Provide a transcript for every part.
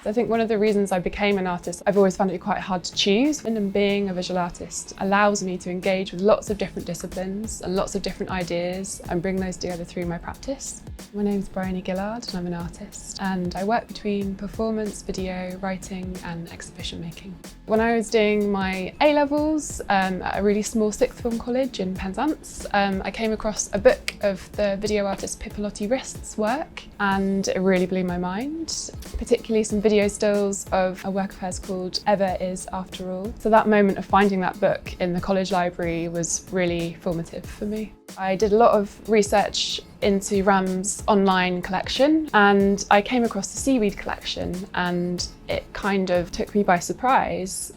I think one of the reasons I became an artist, I've always found it quite hard to choose. And being a visual artist allows me to engage with lots of different disciplines and lots of different ideas and bring those together through my practice. My name's Bryony Gillard and I'm an artist, and I work between performance, video, writing and exhibition making. When I was doing my A-levels at a really small sixth form college in Penzance, I came across a book of the video artist Pipolotti Rist's work, and it really blew my mind, particularly some video stills of a work of hers called Ever Is After All. So that moment of finding that book in the college library was really formative for me. I did a lot of research into Ram's online collection, and I came across the seaweed collection, and it kind of took me by surprise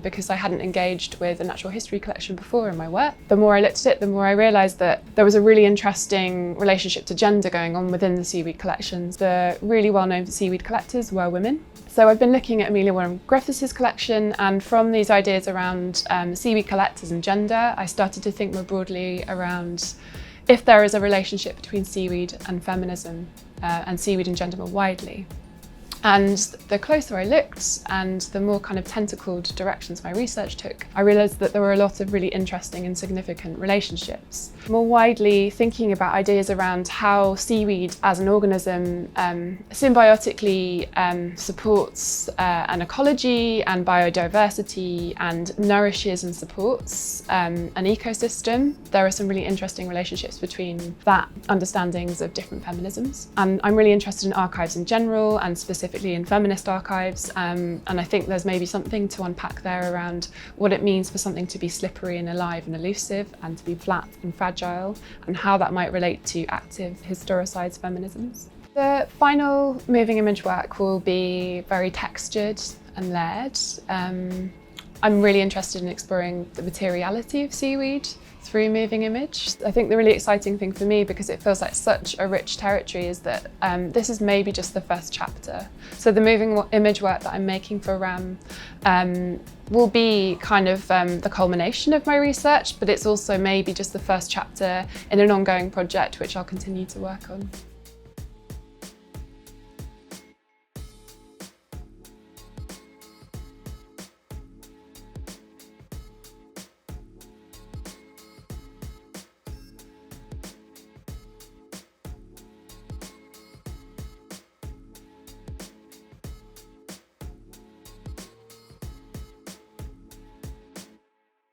because I hadn't engaged with a natural history collection before in my work. The more I looked at it, the more I realised that there was a really interesting relationship to gender going on within the seaweed collections. The really well-known seaweed collectors were women. So I've been looking at Amelia Warren Griffiths' collection, and from these ideas around seaweed collectors and gender, I started to think more broadly around if there is a relationship between seaweed and feminism and seaweed and gender more widely. And the closer I looked and the more kind of tentacled directions my research took, I realised that there were a lot of really interesting and significant relationships. More widely, thinking about ideas around how seaweed as an organism symbiotically supports an ecology and biodiversity and nourishes and supports an ecosystem. There are some really interesting relationships between that understandings of different feminisms. And I'm really interested in archives in general and specifically in feminist archives, and I think there's maybe something to unpack there around what it means for something to be slippery and alive and elusive and to be flat and fragile, and how that might relate to active historicised feminisms. The final moving image work will be very textured and layered. I'm really interested in exploring the materiality of seaweed through moving image. I think the really exciting thing for me, because it feels like such a rich territory, is that this is maybe just the first chapter. So the moving image work that I'm making for RAM will be kind of the culmination of my research, but it's also maybe just the first chapter in an ongoing project which I'll continue to work on.